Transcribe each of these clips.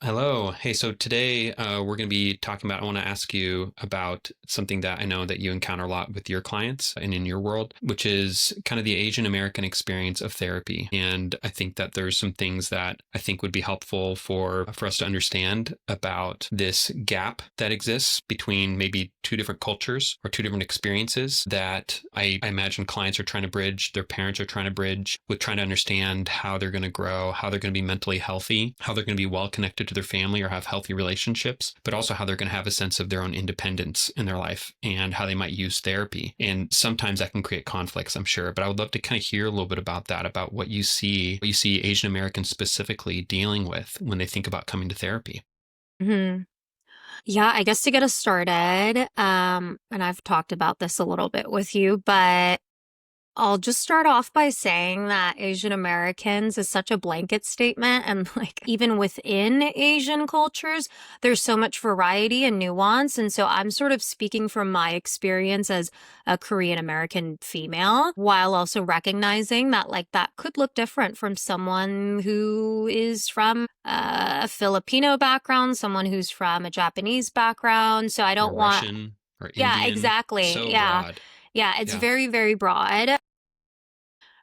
Hello. Hey, so today we're going to be talking about, I want to ask you about something that I know that you encounter a lot with your clients and in your world, which is kind of the Asian American experience of therapy. And I think that there's some things that I think would be helpful for us to understand about this gap that exists between maybe two different cultures or two different experiences that I imagine clients are trying to bridge, their parents are trying to bridge with trying to understand how they're going to grow, how they're going to be mentally healthy, how they're going to be well connected to their family or have healthy relationships, but also how they're going to have a sense of their own independence in their life and how they might use therapy. And sometimes that can create conflicts, I'm sure. But I would love to kind of hear a little bit about that, about what you see Asian Americans specifically dealing with when they think about coming to therapy. hmm Yeah, I guess to get us started, and I've talked about this a little bit with you, but I'll just start off by saying that Asian Americans is such a blanket statement. And like, even within Asian cultures, there's so much variety and nuance. And so I'm sort of speaking from my experience as a Korean American female, while also recognizing that, like, that could look different from someone who is from a Filipino background, someone who's from a Japanese background. So I Or don't want, Russian or yeah, Indian. exactly. So Yeah. broad. Yeah, it's Yeah. very, very broad.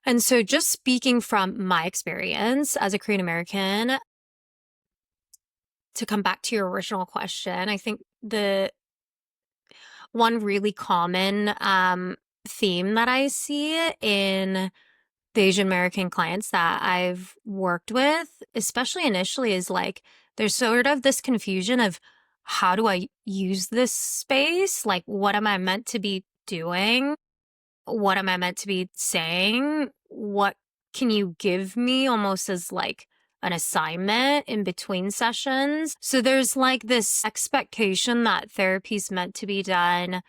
And so, just speaking from my experience as a Korean American, to come back to your original question, I think the one really common theme that I see in the Asian American clients that I've worked with, especially initially, is like there's sort of this confusion of how do I use this space? Like, what am I meant to be doing? What am I meant to be saying? What can you give me almost as like an assignment in between sessions? So there's like this expectation that therapy's meant to be done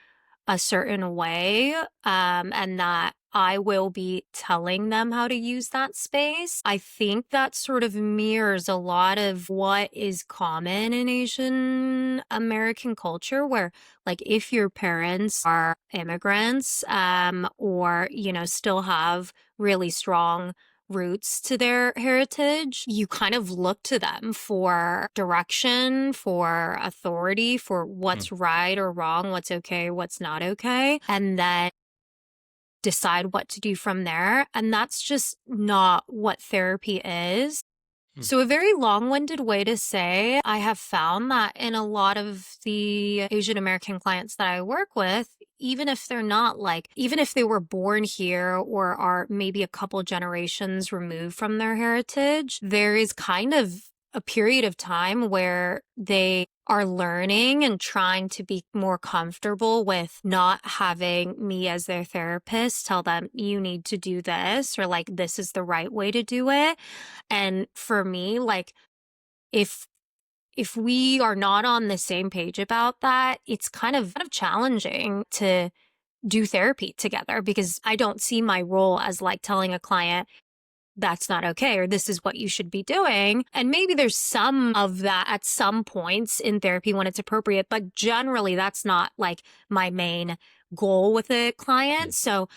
a certain way, and that I will be telling them how to use that space. I think that sort of mirrors a lot of what is common in Asian American culture, where, like, if your parents are immigrants, or, still have really strong roots to their heritage, you kind of look to them for direction, for authority, for Hmm. what's right or wrong, what's okay, what's not okay, and then decide what to do from there. And that's just not what therapy is. Hmm. So, a very long winded way to say, I have found that in a lot of the Asian American clients that I work with, even if they're not like, even if they were born here or are maybe a couple generations removed from their heritage, there is kind of a period of time where they are learning and trying to be more comfortable with not having me as their therapist tell them, you need to do this, or like, this is the right way to do it. And for me, like, if if we are not on the same page about that, it's kind of challenging to do therapy together, because I don't see my role as like telling a client that's not okay or this is what you should be doing. And maybe there's some of that at some points in therapy when it's appropriate, but generally that's not like my main goal with a Hmm. client. So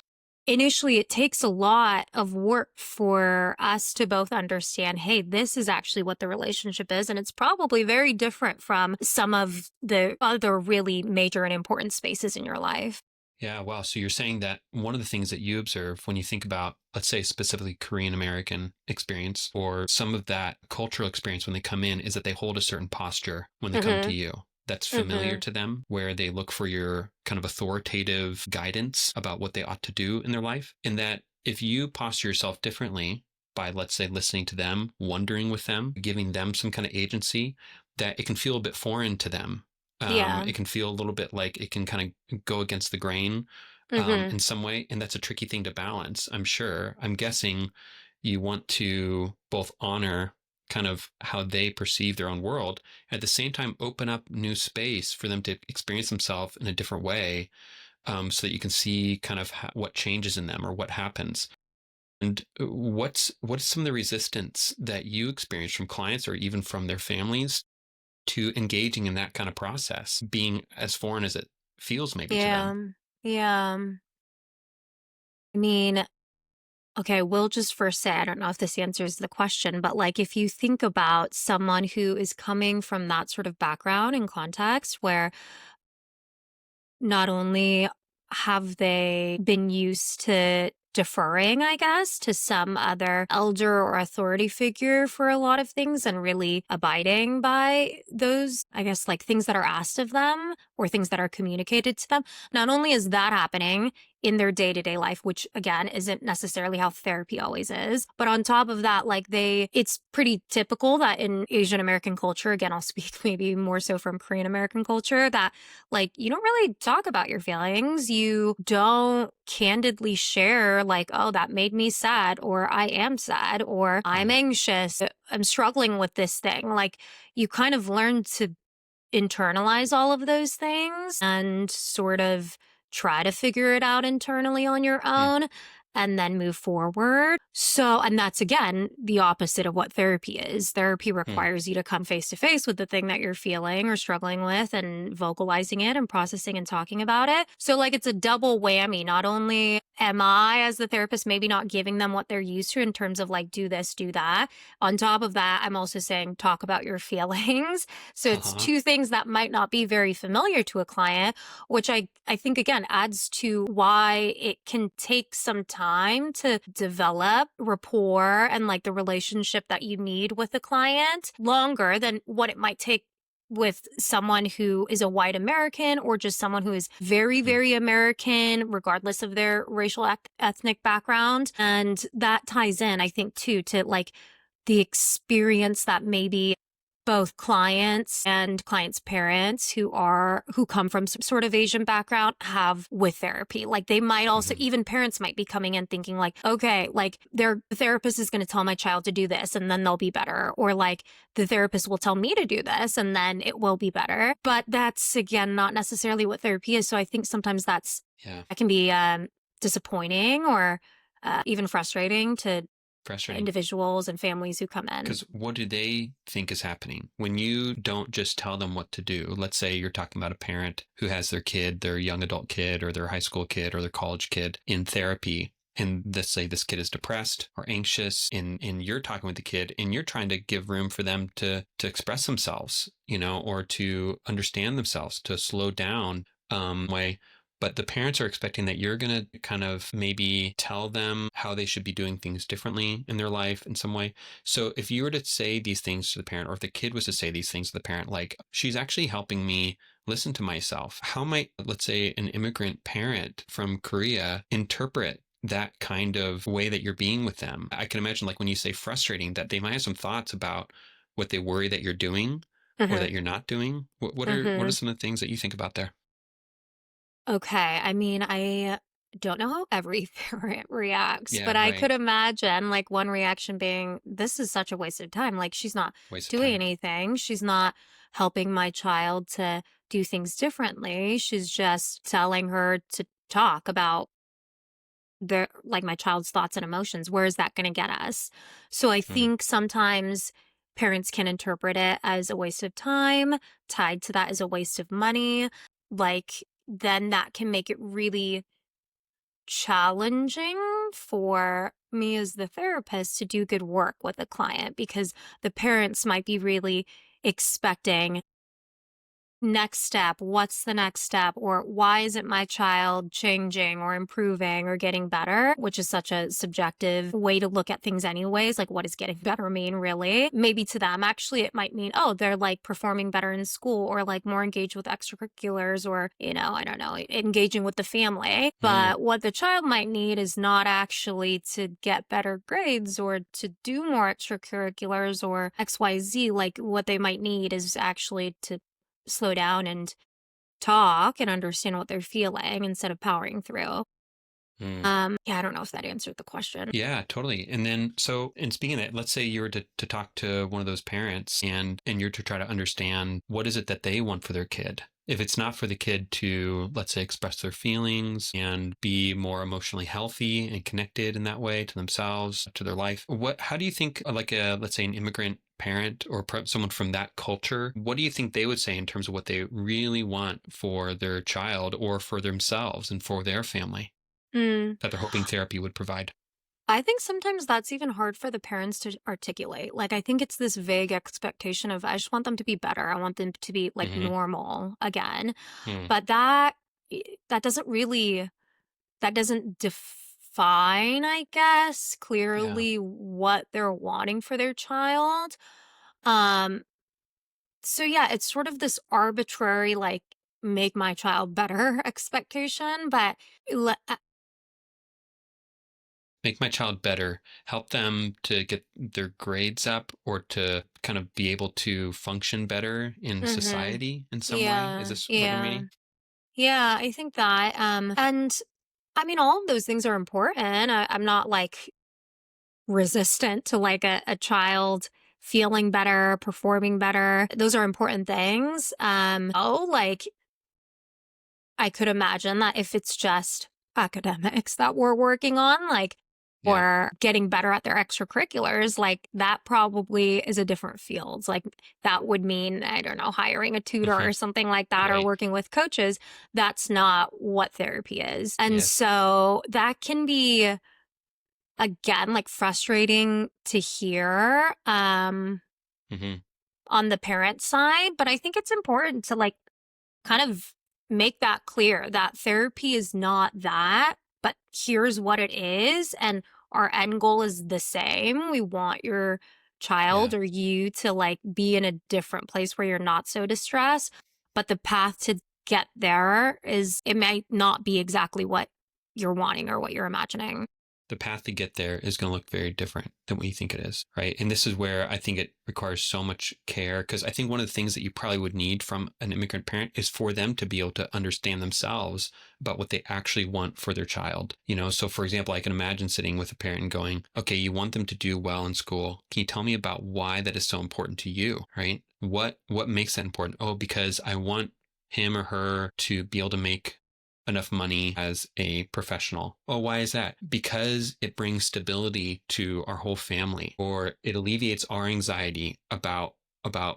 initially, it takes a lot of work for us to both understand, hey, this is actually what the relationship is. And it's probably very different from some of the other really major and important spaces in your life. Yeah, wow. So you're saying that one of the things that you observe when you think about, let's say, specifically Korean American experience or some of that cultural experience when they come in, is that they hold a certain posture when they come to Mm you that's hmm. Mm familiar hmm. to them, where they look for your kind of authoritative guidance about what they ought to do in their life. And that if you posture yourself differently by, let's say, listening to them, wondering with them, giving them some kind of agency, that it can feel a bit foreign to them. Yeah. It can feel a little bit like it can kind of go against the grain Mm hmm. in some way, and that's a tricky thing to balance. I'm sure. I'm guessing you want to both honor kind of how they perceive their own world, at the same time open up new space for them to experience themselves in a different way, so that you can see kind of what changes in them or what happens. And what's some of the resistance that you experience from clients or even from their families to engaging in that kind of process, being as foreign as it feels maybe to them? Yeah. Yeah. I mean, Okay, we'll just first say, I don't know if this answers the question, but like if you think about someone who is coming from that sort of background and context where not only have they been used to deferring, I guess, to some other elder or authority figure for a lot of things and really abiding by those, I guess, like things that are asked of them or things that are communicated to them. Not only is that happening in their day to day life, which again isn't necessarily how therapy always is, but on top of that, like it's pretty typical that in Asian American culture, again, I'll speak maybe more so from Korean American culture, that like, you don't really talk about your feelings. You don't candidly share, like, oh, that made me sad, or I am sad, or I'm Mm, anxious. I'm struggling with this thing. Like, you kind of learn to internalize all of those things and sort of try to figure it out internally on your mm, own and then move forward. So, and that's again the opposite of what therapy is. Therapy mm. requires you to come face to face with the thing that you're feeling or struggling with and vocalizing it and processing and talking about it. So, like, it's a double whammy. Not only am I, as the therapist, maybe not giving them what they're used to in terms of like, do this, do that. On top of that, I'm also saying, talk about your feelings. So it's Uh-huh. two things that might not be very familiar to a client, which I think again adds to why it can take some time to develop rapport and like the relationship that you need with a client longer than what it might take with someone who is a white American or just someone who is very, Mm, very American, regardless of their racial ethnic background. And that ties in, I think, too, to like the experience that maybe both clients and clients' parents who come from some sort of Asian background have with therapy. Like they might also, mhm. even parents might be coming in thinking like, okay, like their therapist is going to tell my child to do this and then they'll be better. Or like the therapist will tell me to do this and then it will be better. But that's again, not necessarily what therapy is. So I think sometimes Yeah, that can be disappointing or even frustrating to frustrating. individuals and families who come in. Because what do they think is happening when you don't just tell them what to do? Let's say you're talking about a parent who has their kid, their young adult kid, or their high school kid, or their college kid in therapy. And let's say this kid is depressed or anxious, and you're talking with the kid, and you're trying to give room for them to express themselves, or to understand themselves, to slow down way. But the parents are expecting that you're going to kind of maybe tell them how they should be doing things differently in their life in some way. So if you were to say these things to the parent, or if the kid was to say these things to the parent, like, she's actually helping me listen to myself, how might, let's say, an immigrant parent from Korea interpret that kind of way that you're being with them? I can imagine, like, when you say frustrating, that they might have some thoughts about what they worry that you're doing or Hmm. that you're not doing. What are Hmm. some of the things that you think about there? Okay. I mean, I don't know how every parent reacts, Yeah, but I right. could imagine like one reaction being, this is such a waste of time. Like, she's not Waste of doing time. anything. She's not helping my child to do things differently. She's just telling her to talk about like my child's thoughts and emotions. Where is that going to get us? So I Mhm. think sometimes parents can interpret it as a waste of time, tied to that as a waste of money. Like then that can make it really challenging for me as the therapist to do good work with a client because the parents might be really expecting next step, what's the next step, or why isn't my child changing or improving or getting better, which is such a subjective way to look at things anyways. Like, what does getting better mean, really? Maybe to them actually it might mean, oh, they're like performing better in school or like more engaged with extracurriculars or, I don't know, engaging with the family. Mm, But what the child might need is not actually to get better grades or to do more extracurriculars or XYZ. Like what they might need is actually to slow down and talk and understand what they're feeling instead of powering through. mm. Yeah, I don't know if that answered the question. Yeah, totally. And then, so, and speaking of that, let's say you were to talk to one of those parents, and you're to try to understand what is it that they want for their kid. If it's not for the kid to, let's say, express their feelings and be more emotionally healthy and connected in that way to themselves, to their life, how do you think, like let's say an immigrant parent or someone from that culture, what do you think they would say in terms of what they really want for their child or for themselves and for their family Mm. that they're hoping therapy would provide? I think sometimes that's even hard for the parents to articulate. Like, I think it's this vague expectation of, I just want them to be better. I want them to be like Hmm. normal again. Hmm. But that doesn't really, that doesn't define, I guess, Yeah. clearly what they're wanting for their child. Um, so yeah, it's sort of this arbitrary, like, make my child better expectation, but le- uh, Make my child better, help them to get their grades up or to kind of be able to function better in mhm. society in some way. Is Yeah, this what you're yeah. meaning? Yeah, I think that. And I mean, all of those things are important. I'm not like resistant to like a child feeling better, performing better. Those are important things. Oh, like I could imagine that if it's just academics that we're working on, like, Yeah. or getting better at their extracurriculars, like that probably is a different field. Like that would mean, I don't know, hiring a tutor Hmm. or something like that, or Right. working with coaches. That's not what therapy is. And Yes. so that can be, again, like frustrating to hear. Hmm. On the parent side, but I think it's important to like kind of make that clear that therapy is not that, but here's what it is. And our end goal is the same. We want your Yeah. child or you to like be in a different place where you're not so distressed. But the path to get there is, it might not be exactly what you're wanting or what you're imagining. The path to get there is going to look very different than what you think it is, right? And this is where I think it requires so much care because I think one of the things that you probably would need from an immigrant parent is for them to be able to understand themselves about what they actually want for their child. So for example, I can imagine sitting with a parent and going, okay, you want them to do well in school. Can you tell me about why that is so important to you, right? What makes that important? Oh, because I want him or her to be able to make enough money as a professional. Oh, why is that? Because it brings stability to our whole family, or it alleviates our anxiety about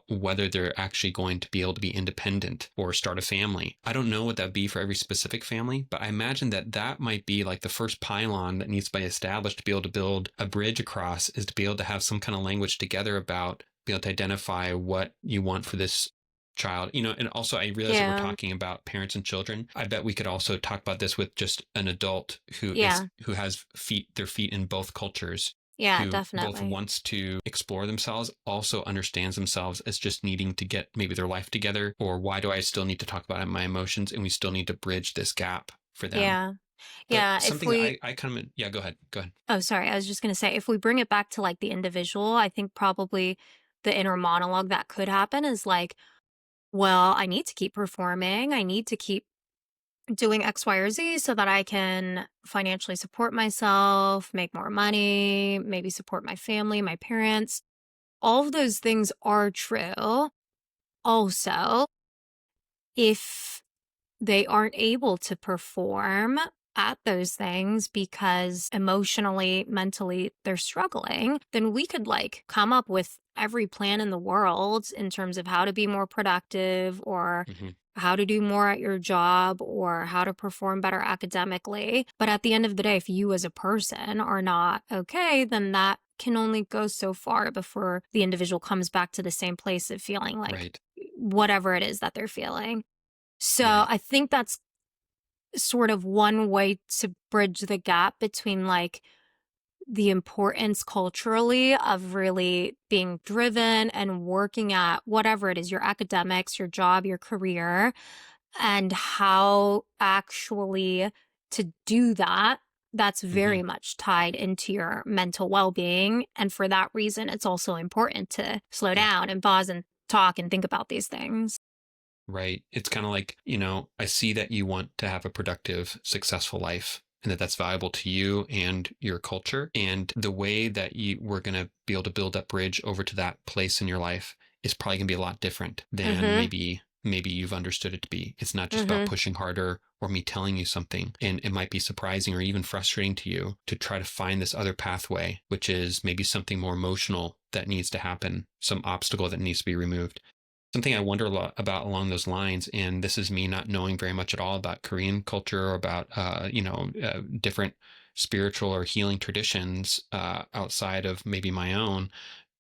whether they're actually going to be able to be independent or start a family. I don't know what that'd be for every specific family, but I imagine that that might be like the first pylon that needs to be established to be able to build a bridge across, is to be able to have some kind of language together about be able to identify what you want for this child. And also I realize that we're Yeah. talking about parents and children. I bet we could also talk about this with just an adult Yeah. who has their feet in both cultures, Yeah, who both definitely. wants to explore themselves, also understands themselves as just needing to get maybe their life together, or why do I still need to talk about my emotions, and we still need to bridge this gap for them. Yeah. But Yeah. If something we, I kind of, yeah, go ahead. Oh, sorry. I was just going to say, if we bring it back to like the individual, I think probably the inner monologue that could happen is like, well, I need to keep performing. I need to keep doing X, Y, or Z so that I can financially support myself, make more money, maybe support my family, my parents. All of those things are true. Also, if they aren't able to perform at those things because emotionally, mentally, they're struggling, then we could like come up with every plan in the world in terms of how to be more productive or Hmm. how to do more at your job or how to perform better academically. But at the end of the day, if you as a person are not okay, then that can only go so far before the individual comes back to the same place of feeling like Right. whatever it is that they're feeling. So Right. I think that's sort of one way to bridge the gap between like the importance culturally of really being driven and working at whatever it is, your academics, your job, your career, and how actually to do that. That's Hmm. very much tied into your mental well being. And for that reason, it's also important to slow Yeah. down and pause and talk and think about these things. Right. It's kind of like, I see that you want to have a productive, successful life and that that's valuable to you and your culture. And the way that we're going to be able to build that bridge over to that place in your life is probably going to be a lot different than Mm maybe you've understood it to be. It's not hmm. just Mm about hmm. pushing harder or me telling you something. And it might be surprising or even frustrating to you to try to find this other pathway, which is maybe something more emotional that needs to happen, some obstacle that needs to be removed. Something I wonder a lot about along those lines, and this is me not knowing very much at all about Korean culture or about different spiritual or healing traditions outside of maybe my own.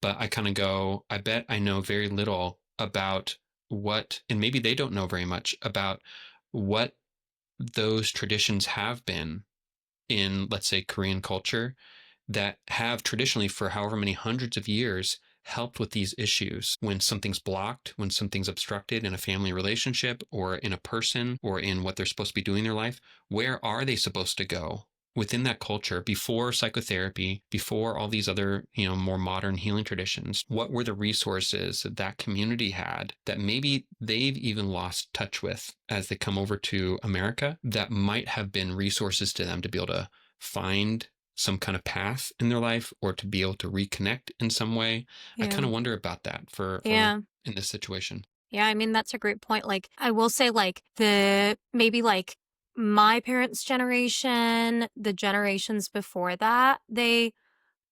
But I kind of go, I bet I know very little about what, and maybe they don't know very much about what those traditions have been in, let's say, Korean culture that have traditionally, for however many hundreds of years, helped with these issues. When something's blocked, when something's obstructed in a family relationship or in a person or in what they're supposed to be doing in their life, where are they supposed to go? Within that culture, before psychotherapy, before all these other, more modern healing traditions, what were the resources that that community had that maybe they've even lost touch with as they come over to America, that might have been resources to them to be able to find some kind of path in their life or to be able to reconnect in some way. I kind Yeah. of wonder about that for Yeah. in this situation. Yeah, I mean, that's a great point. Like, I will say, like, maybe like my parents' generation, the generations before that, they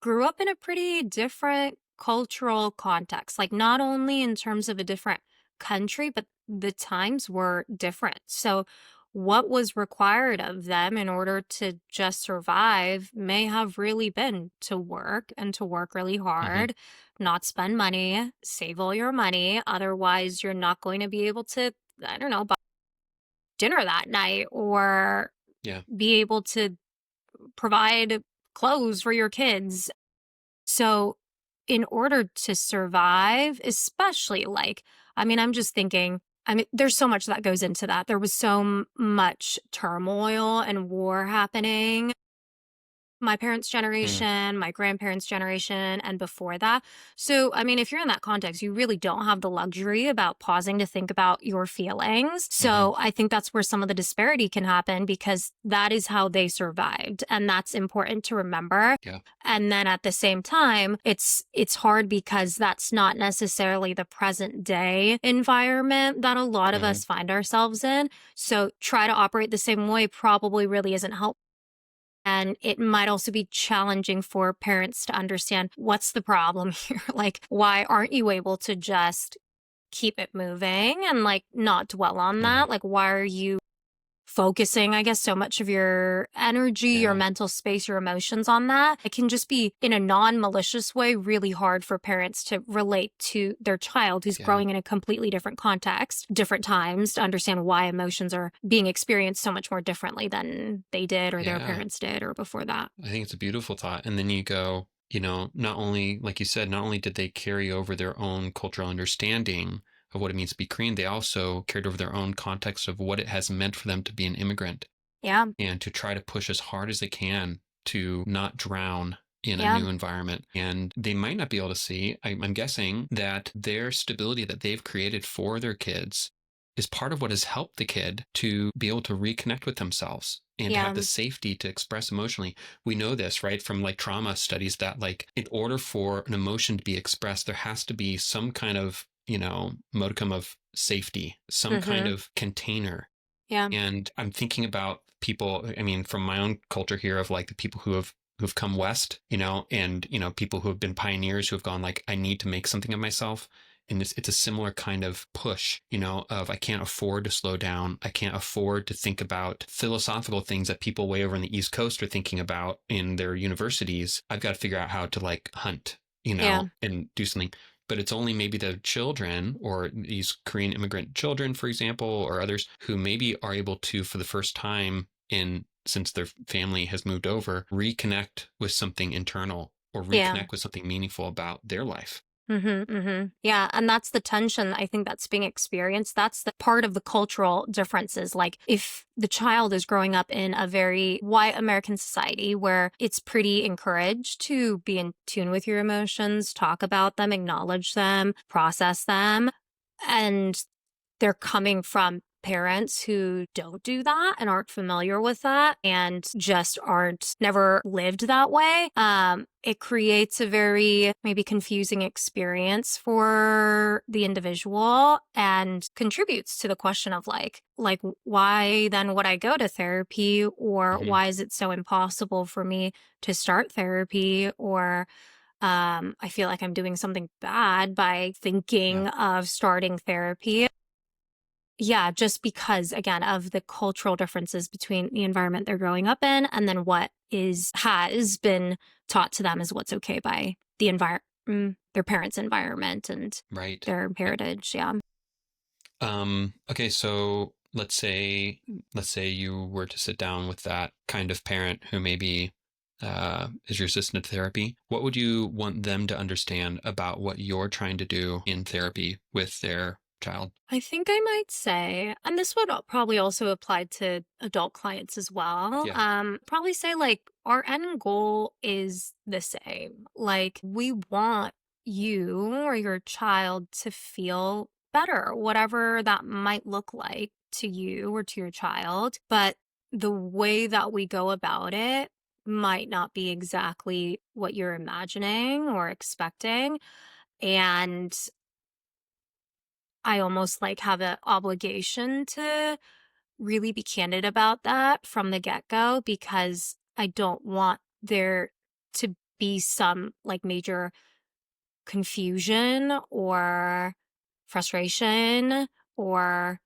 grew up in a pretty different cultural context. Like, not only in terms of a different country, but the times were different. So, what was required of them in order to just survive may have really been to work and to work really Hmm. hard, not spend money, save all your money. Otherwise, you're not going to be able to, I don't know, buy dinner that night or Yeah. be able to provide clothes for your kids. So, in order to survive, especially like, I mean, I'm just thinking, I mean, there's so much that goes into that. There was so much turmoil and war happening my parents' Mm. generation, my grandparents' generation, and before that. So, I mean, if you're in that context, you really don't have the luxury about pausing to think about your feelings. Hmm. So, I think that's where some of the disparity can happen because that is how they survived, and that's important to remember. Yeah. And then at the same time, it's hard because that's not necessarily the present day environment that a lot of Hmm. us find ourselves in. So, try to operate the same way probably really isn't helpful and it might also be challenging for parents to understand what's the problem here? Like, why aren't you able to just keep it moving and like not dwell on Hmm. that? Like, why are you focusing, I guess, so much of your energy, your Yeah. mental space, your emotions on that? It can just be in a non malicious way really hard for parents to relate to their child who's Yeah. growing in a completely different context, different times to understand why emotions are being experienced so much more differently than they did or their Yeah. parents did or before that. I think it's a beautiful thought. And then you go, not only, like you said, not only did they carry over their own cultural understanding of what it means to be Korean, they also carried over their own context of what it has meant for them to be an immigrant Yeah. and to try to push as hard as they can to not drown in a Yeah. new environment. And they might not be able to see, I'm guessing, that their stability that they've created for their kids is part of what has helped the kid to be able to reconnect with themselves and have the Yeah. safety to express emotionally. We know this, right, from like trauma studies that like in order for an emotion to be expressed, there has to be some kind of, modicum of safety, some kind Mm-hmm. of container. Yeah. And I'm thinking about people, I mean, from my own culture here of like the people who've come west, and people who have been pioneers who have gone like, I need to make something of myself. And it's a similar kind of push, of I can't afford to slow down. I can't afford to think about philosophical things that people way over in the East Coast are thinking about in their universities. I've got to figure out how to like hunt, Yeah. and do something, but it's only maybe the children or these Korean immigrant children, for example, or others who maybe are able to, for the first time in since their family has moved over, reconnect with something internal or Yeah. reconnect with something meaningful about their life. Mm-hmm, mm-hmm. Yeah, and that's the tension I think that's being experienced. That's the part of the cultural differences. Like if the child is growing up in a very white American society where it's pretty encouraged to be in tune with your emotions, talk about them, acknowledge them, process them, and they're coming from parents who don't do that and aren't familiar with that and just aren't never lived that way. It creates a very maybe confusing experience for the individual and contributes to the question of like why then would I go to therapy or Hmm. why is it so impossible for me to start therapy or I feel like I'm doing something bad by Yeah. thinking of starting therapy. Yeah, just because, again, of the cultural differences between the environment they're growing up in and then what is has been taught to them as what's okay by their parents' environment and Right. their Right. heritage. Yeah. Okay, so let's say you were to sit down with that kind of parent who maybe is your assistant to therapy. What would you want them to understand about what you're trying to do in therapy with their child? I think I might say, and this would probably also apply to adult clients as well. Yeah. Probably say like our end goal is the same. Like we want you or your child to feel better, whatever that might look like to you or to your child. But the way that we go about it might not be exactly what you're imagining or expecting. And I almost like have an obligation to really be candid about that from the get go because I don't want there to be some like major confusion or frustration or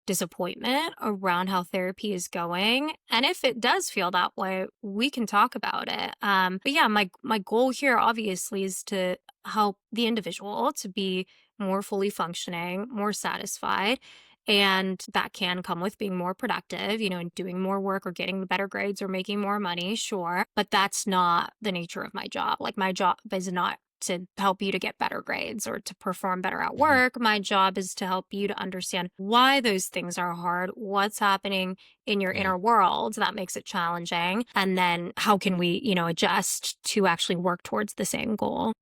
disappointment around how therapy is going. And if it does feel that way, we can talk about it. But yeah, my goal here obviously is to help the individual to be more fully functioning, more satisfied. And that can come with being more productive, and doing more work or getting better grades or making more money, sure. But that's not the nature of my job. Like, my job is not to help you to get better grades or to perform better at Hmm. work. My job is to help you to understand why those things are hard, what's happening in your Yeah. inner world that makes it challenging, and then how can we, adjust to actually work towards the same goal.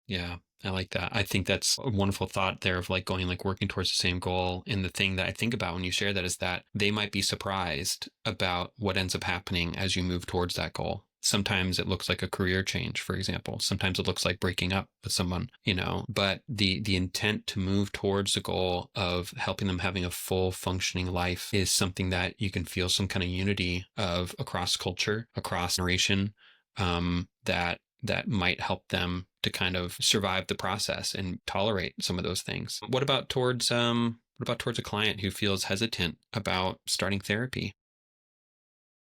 Yeah, I like that. I think that's a wonderful thought there of like going like working towards the same goal. And the thing that I think about when you share that is that they might be surprised about what ends up happening as you move towards that goal. Sometimes it looks like a career change, for example. Sometimes it looks like breaking up with someone, but the intent to move towards the goal of helping them having a full functioning life is something that you can feel some kind of unity of across culture, across generation, that might help them to kind of survive the process and tolerate some of those things. What about towards a client who feels hesitant about starting therapy?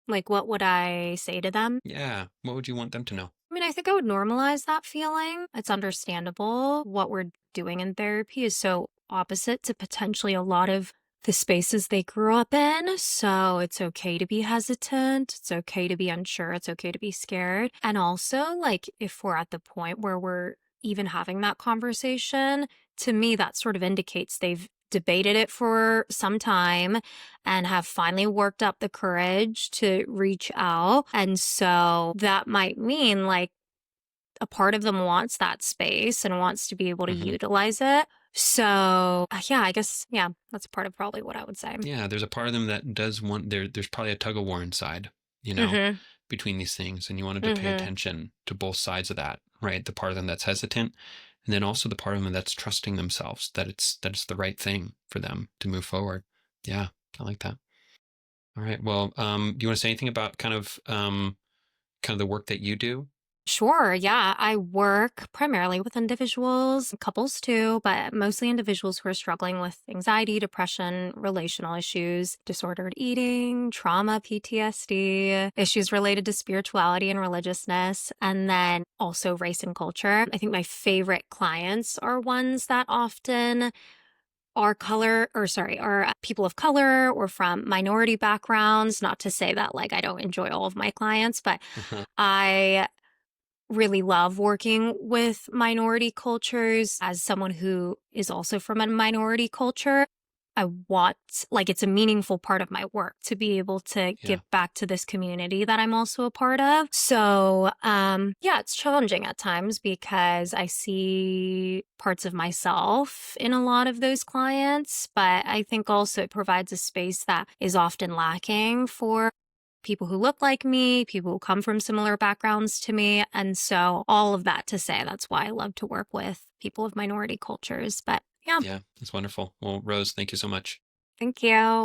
Like, what would I say to them? Yeah, what would you want them to know? I mean, I think I would normalize that feeling. It's understandable. What we're doing in therapy is so opposite to potentially a lot of the spaces they grew up in. So it's okay to be hesitant. It's okay to be unsure. It's okay to be scared. And also, like, if we're at the point where we're even having that conversation, to me, that sort of indicates they've debated it for some time and have finally worked up the courage to reach out. And so that might mean like a part of them wants that space and wants to be able to Hmm. utilize it. So, yeah, I guess, yeah, that's part of probably what I would say. Yeah, there's a part of them that does want there's probably a tug of war inside, Mhm. between these things, and you wanted to pay Mhm. attention to both sides of that, right? The part of them that's hesitant, and then also the part of them that's trusting themselves that it's the right thing for them to move forward. Yeah, I like that. All right. Well, do you want to say anything about kind of the work that you do? Sure. Yeah. I work primarily with individuals, couples too, but mostly individuals who are struggling with anxiety, depression, relational issues, disordered eating, trauma, PTSD, issues related to spirituality and religiousness, and then also race and culture. I think my favorite clients are ones that often are people of color or from minority backgrounds. Not to say that like I don't enjoy all of my clients, but Uh-huh. I really love working with minority cultures. As someone who is also from a minority culture, I want, like, it's a meaningful part of my work to be able to Yeah. give back to this community that I'm also a part of. So, yeah, it's challenging at times because I see parts of myself in a lot of those clients, but I think also it provides a space that is often lacking for people who look like me, people who come from similar backgrounds to me. And so, all of that to say, that's why I love to work with people of minority cultures. But yeah, Yeah, that's wonderful. Well, Rose, thank you so much. thank you.